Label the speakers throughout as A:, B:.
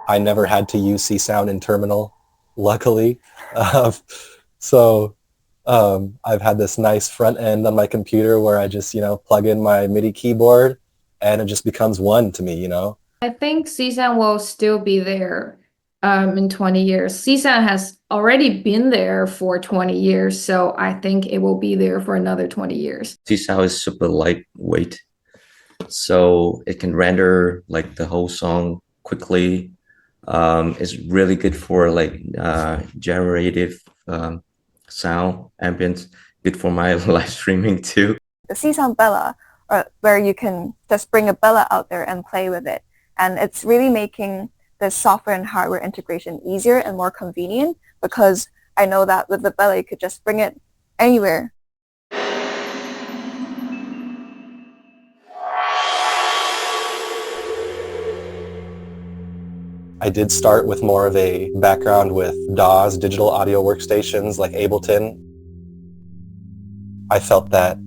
A: I never had to use Csound in terminal, luckily. Um, so I've had this nice front end on my computer where I just, plug in my MIDI keyboard and it just becomes one to me.
B: I think CSUN will still be there in 20 years. CSUN has already been there for 20 years, so I think it will be there for another 20 years.
C: Csound is super lightweight, so it can render like the whole song quickly. It's really good for like generative sound ambience, good for my live streaming too.
D: The Csound Bella, where you can just bring a Bella out there and play with it. And it's really making the software and hardware integration easier and more convenient, because I know that with the Bella, you could just bring it anywhere.
A: I did start with more of a background with DAWs, digital audio workstations like Ableton. I felt that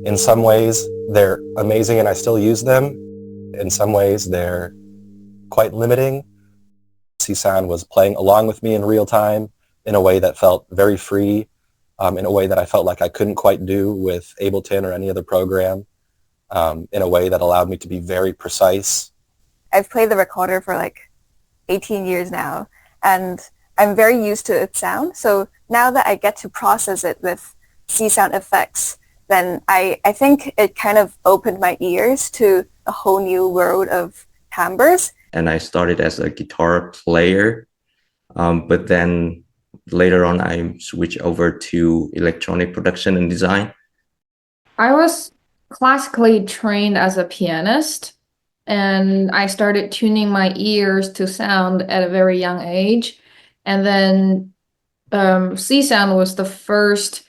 A: in some ways they're amazing and I still use them. In some ways they're quite limiting. Csound was playing along with me in real time in a way that felt very free, in a way that I felt like I couldn't quite do with Ableton or any other program, in a way that allowed me to be very precise.
D: I've played the recorder for like 18 years now, and I'm very used to its sound. So now that I get to process it with Csound effects, then I think it kind of opened my ears to a whole new world of timbres.
C: And I started as a guitar player, but then later on I switched over to electronic production and design.
B: I was classically trained as a pianist, and I started tuning my ears to sound at a very young age. And then Csound was the first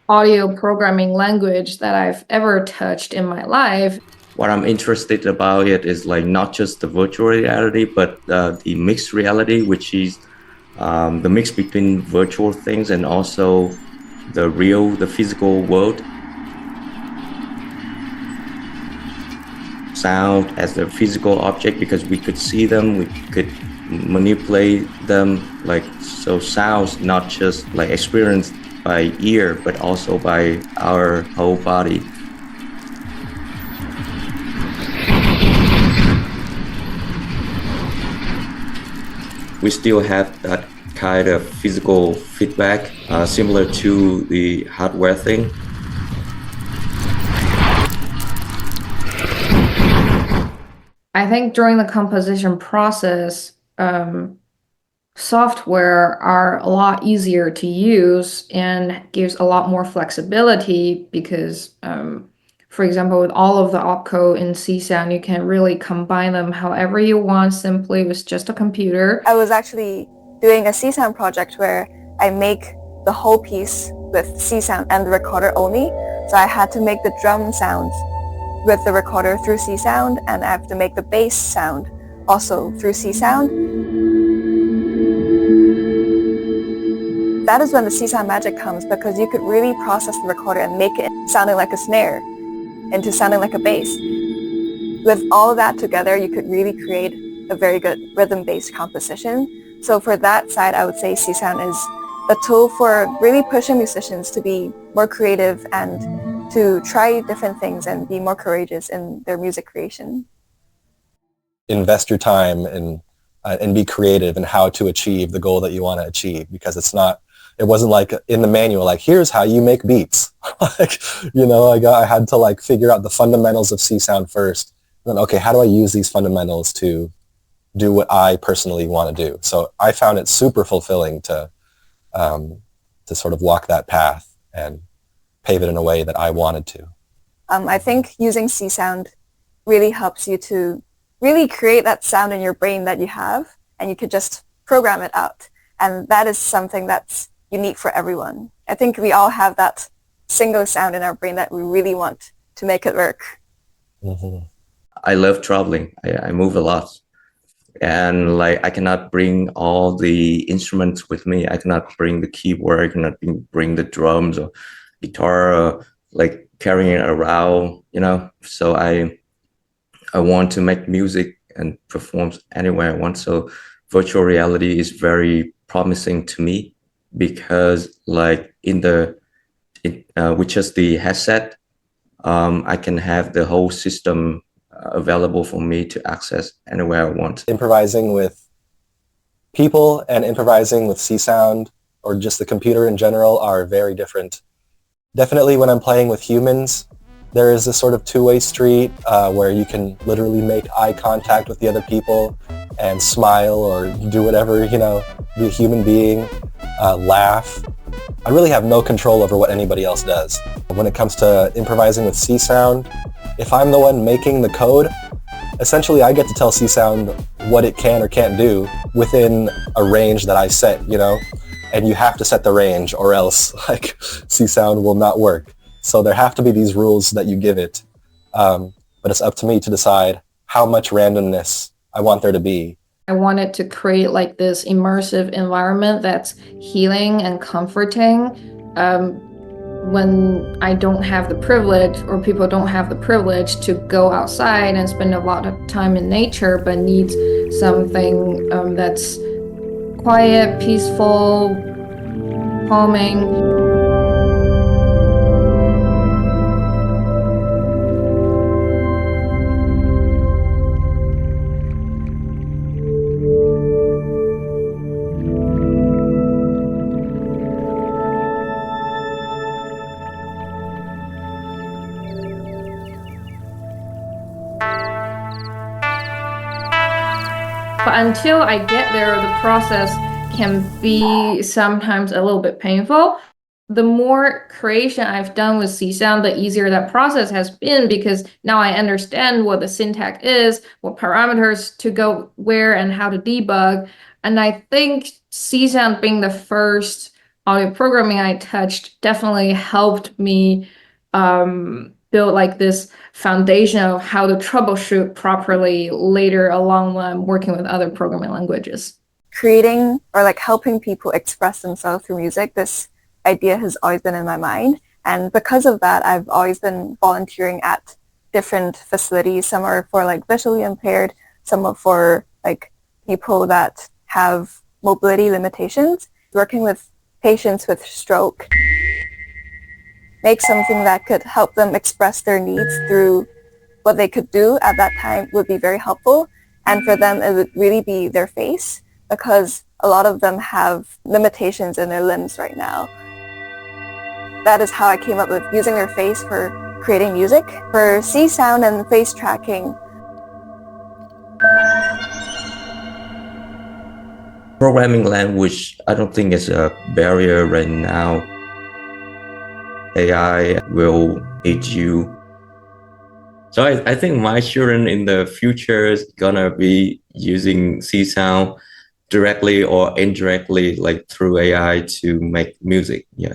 B: audio programming language that I've ever touched in my life.
C: What I'm interested about it is like not just the virtual reality, but the mixed reality, which is the mix between virtual things and also the physical world. Sound as the physical object, because we could see them, we could manipulate them, like, so sounds not just like experienced by ear, but also by our whole body. We still have that kind of physical feedback, similar to the hardware thing.
B: I think during the composition process, software are a lot easier to use and gives a lot more flexibility because, for example, with all of the opcode in Csound, you can really combine them however you want simply with just a computer.
D: I was actually doing a Csound project where I make the whole piece with Csound and the recorder only. So I had to make the drum sounds with the recorder through Csound, and I have to make the bass sound also through Csound. That is when the Csound magic comes, because you could really process the recorder and make it sounding like a snare into sounding like a bass. With all of that together, you could really create a very good rhythm-based composition. So for that side, I would say Csound is a tool for really pushing musicians to be more creative and to try different things and be more courageous in their music creation.
A: Invest your time and be creative in how to achieve the goal that you want to achieve, because it wasn't like in the manual, like, here's how you make beats. Like, I had to like figure out the fundamentals of Csound first. And then, okay, how do I use these fundamentals to do what I personally want to do? So I found it super fulfilling to sort of walk that path and pave it in a way that I wanted to.
D: I think using Csound really helps you to really create that sound in your brain that you have, and you could just program it out. And that is something that's unique for everyone. I think we all have that single sound in our brain that we really want to make it work.
A: Mm-hmm.
C: I love traveling. I move a lot. And like, I cannot bring all the instruments with me. I cannot bring the keyboard, I cannot bring the drums or guitar, like carrying it around, So I want to make music and perform anywhere I want. So virtual reality is very promising to me because like with just the headset, I can have the whole system available for me to access anywhere I want.
A: Improvising with people and improvising with Csound or just the computer in general are very different. Definitely when I'm playing with humans, there is this sort of two-way street where you can literally make eye contact with the other people and smile or do whatever, be a human being, laugh. I really have no control over what anybody else does. When it comes to improvising with Csound, if I'm the one making the code, essentially I get to tell Csound what it can or can't do within a range that I set, and you have to set the range or else Csound will not work. So there have to be these rules that you give it, but it's up to me to decide how much randomness I want there to be.
B: I wanted to create like this immersive environment that's healing and comforting when I don't have the privilege or people don't have the privilege to go outside and spend a lot of time in nature, but needs something that's quiet, peaceful, calming. But until I get there, the process can be sometimes a little bit painful. The more creation I've done with Csound, the easier that process has been because now I understand what the syntax is, what parameters to go where and how to debug. And I think Csound being the first audio programming I touched definitely helped me build like this foundation of how to troubleshoot properly later along when I'm working with other programming languages.
D: Creating or like helping people express themselves through music, this idea has always been in my mind. And because of that, I've always been volunteering at different facilities. Some are for like visually impaired, some are for like people that have mobility limitations. Working with patients with stroke, make something that could help them express their needs through what they could do at that time would be very helpful. And for them, it would really be their face because a lot of them have limitations in their limbs right now. That is how I came up with using their face for creating music. For Csound and face tracking,
C: Programming language, I don't think is a barrier right now. AI will aid you. So I think my children in the future is gonna be using Csound directly or indirectly, like through AI to make music. Yeah.